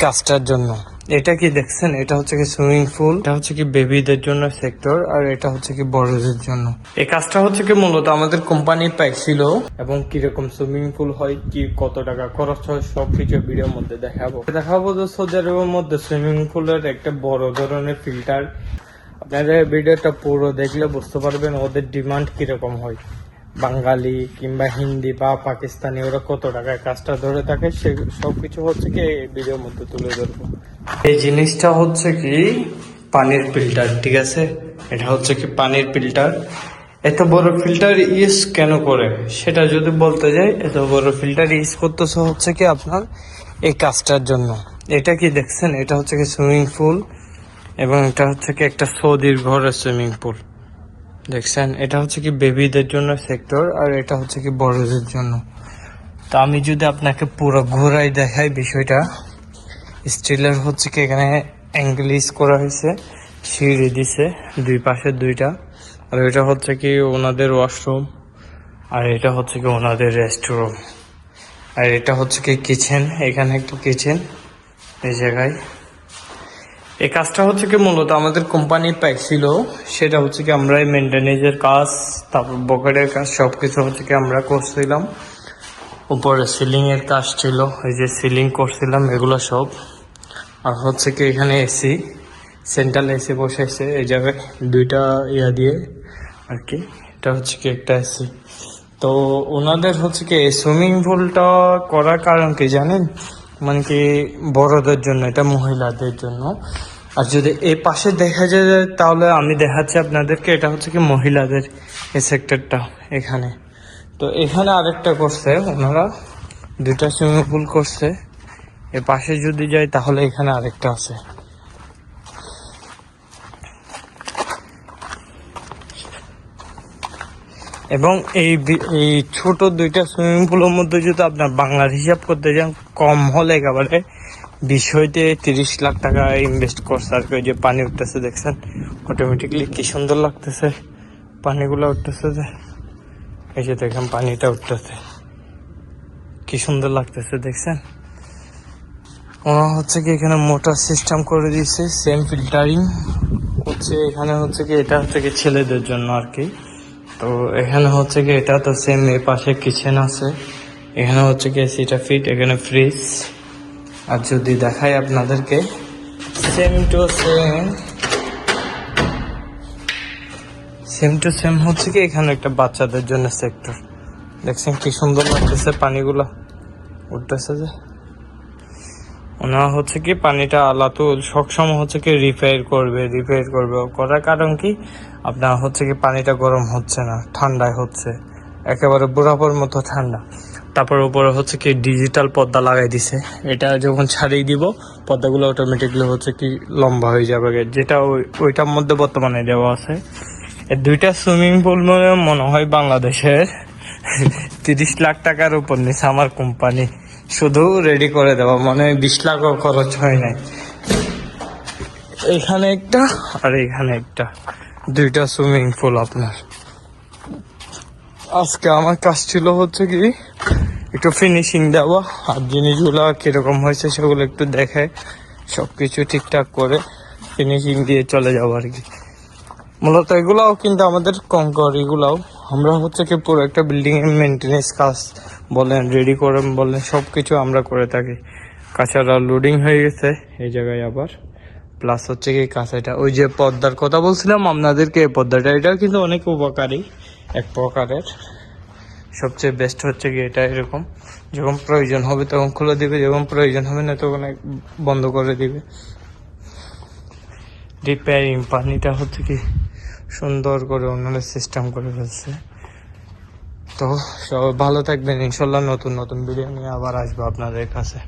কাজটার জন্য। এটা কি দেখছেন, এটা হচ্ছে কি সুইমিং পুল, এটা হচ্ছে কি বেবিদের জন্য সেক্টর, আর এটা হচ্ছে কি বড়দের জন্য। এই কাজটা হচ্ছে কি মূলত আমাদের কোম্পানি পাইছিল, এবং কিরকম সুইমিং পুল হয়, কি কত টাকা খরচ হয়, সবকিছু ভিডিওর মধ্যে দেখাবো যে সৌদি আরবের মধ্যে সুইমিং পুলের একটা বড় ধরনের ফিল্টার। আপনারা ভিডিওটা পুরো দেখলে বুঝতে পারবেন ওদের ডিমান্ড কিরকম হয়। বাঙালি কিংবা হিন্দি বা পাকিস্তানি ওরা কত টাকায় কাজটা ধরে থাকে, সে সবকিছু হচ্ছে কি এই ভিডিওর মধ্যে তুলে ধরবো। এই জিনিসটা হচ্ছে কি পানির ফিল্টার, ঠিক আছে? এটা হচ্ছে কি পানির ফিল্টার। এত বড় ফিল্টার ইউজ কেন করে সেটা যদি বলতে যাই, এত বড় ফিল্টার ইউজ করতেছে হচ্ছে কি আপনার এই কাজটার জন্য। এটা কি দেখছেন, এটা হচ্ছে কি সুইমিং পুল, এবং এটা হচ্ছে কি একটা সৌদির ঘরের সুইমিং পুল। দেখছেন, এটা হচ্ছে কি বেবিদের জন্য সেক্টর, আর এটা হচ্ছে কি বড়দের জন্য। তো আমি যদি আপনাকে পুরো ঘোরাই দেখাই বিষয়টা, স্টিলের হচ্ছে কি এখানে অ্যাঙ্গেল ইউজ করা হয়েছে, সিঁড়ি দিছে দুই পাশে দুইটা, আর এটা হচ্ছে কি ওনাদের ওয়াশরুম, আর এটা হচ্ছে কি ওনাদের রেস্টরুম, আর এটা হচ্ছে কি কিচেন। এখানে একটা কিচেন এই জায়গায়। এই কাজটা হচ্ছে কি মূলত আমাদের কোম্পানি পাইছিল, সেটা হচ্ছে কি আমরা মেনটেনেন্সের কাজ, তারপর বকেটের কাজ সবকিছু হচ্ছে কি আমরা করছিলাম। উপরে সিলিং এর কাজ ছিল, এই যে সিলিং করছিলাম এগুলো সব। আর হচ্ছে কি এখানে এসি, সেন্ট্রাল এসি বসাইছে এই জায়গায় দুইটা ইয়া দিয়ে আর কি। এটা হচ্ছে কি একটা এসি। তো ওনাদের হচ্ছে কি সুইমিং পুলটা করার কারণ কি জানেন, মানে কি বড়দের জন্য, এটা মহিলাদের জন্য। আর যদি এই পাশে দেখা যায় তাহলে আমি দেখাচ্ছি আপনাদেরকে, এটা হচ্ছে কি মহিলাদের এই সেক্টরটা এখানে। তো এখানে আরেকটা করছে ওনারা, দুইটা সুইমিং পুল করছে। এ পাশে যদি যাই তাহলে এখানে আরেকটা আছে। এবং এই ছোট দুইটা সুইমিং পুলের মধ্যে যদি আপনার বাংলার হিসাব করতে যান, কম হলে একেবারে 20 হইতে 30 লাখ টাকা ইনভেস্ট করছে আর কি। ওই যে পানি উঠতেছে দেখছেন, অটোমেটিকলি কি সুন্দর লাগতেছে পানিগুলো উঠতেছে, যে এই যে দেখেন পানিটা উঠতেছে কি সুন্দর লাগতেছে দেখছেন। ওরা হচ্ছে কি এখানে মোটর সিস্টেম করে দিয়েছে, সেম ফিল্টারিং হচ্ছে এখানে। হচ্ছে কি এটা হচ্ছে কি ছেলেদের জন্য আর কি। তো এখানে হচ্ছে কি এটা তো সেম, এ পাশে কিচেন আছে, এখানে হচ্ছে কি এসিটা ফিট, এখানে ফ্রিজ। আর যদি দেখাই আপনাদেরকে সেম টু সেম হচ্ছে কি এখানে একটা বাচ্চাদের জন্য সেক্টর। দেখছেন কি সুন্দর লাগতেছে পানিগুলা উঠতেছে, যে ওনা হচ্ছে কি পানিটা আলাদা সবসময় হচ্ছে কি রিপেয়ার করবে করার কারণ কি আপনার হচ্ছে কি পানিটা গরম হচ্ছে না, ঠান্ডায় হচ্ছে একেবারে বরফের মতো ঠান্ডা। তারপর উপরে হচ্ছে কি ডিজিটাল পর্দা লাগাই দিছে, এটা যখন ছাড়িয়ে দিব পর্দাগুলো অটোমেটিকলি হচ্ছে কি লম্বা হয়ে যাবে, যেটা ওইটার মধ্যে বর্তমানে দেওয়া আছে। এই দুইটা সুইমিং পুল মনে হয় বাংলাদেশের 30 লাখ টাকার উপর নিছে আমার কোম্পানি, শুধু রেডি করে দেওয়া, মানে 20 লাখও খরচ হয় নাই। এখানে একটা আর এখানে একটা, দুইটা সুইমিং পুল আপনার। আজকে আমার কাজ ছিল হচ্ছে কি একটু ফিনিশিং দেওয়া, আর জিনিসগুলো কিরকম হয়েছে সেগুলো একটু দেখে সবকিছু ঠিকঠাক করে ফিনিশিং দিয়ে চলে যাবো আর কি। মূলত এগুলাও কিন্তু আমাদের কঙ্কর, এগুলাও আমরা হচ্ছে কি পুরো একটা বিল্ডিং এর মেনটেনেন্স কাজ বলেন, রেডি করেন বলেন, সবকিছু আমরা করে থাকি। কাঁচারা লোডিং হয়ে গেছে এই জায়গায় আবার, প্লাস হচ্ছে কি কাঁচাটা ওই যে পর্দার কথা বলছিলাম আপনাদেরকে, এই পর্দাটা এটাও কিন্তু অনেক উপকারী এক প্রকারের। সবচেয়ে বেস্ট হচ্ছে কি এটা, এরকম যখন প্রয়োজন হবে তখন খুলে দিবে, যখন প্রয়োজন হবে না তখন বন্ধ করে দিবে। রিপেয়ারিং পানিটা হচ্ছে কি সুন্দর করে ওনারা সিস্টেম করে ফেলছে। তো সবাই ভালো থাকবেন, ইনশাল্লাহ নতুন ভিডিও নিয়ে আবার আসবো আপনাদের কাছে।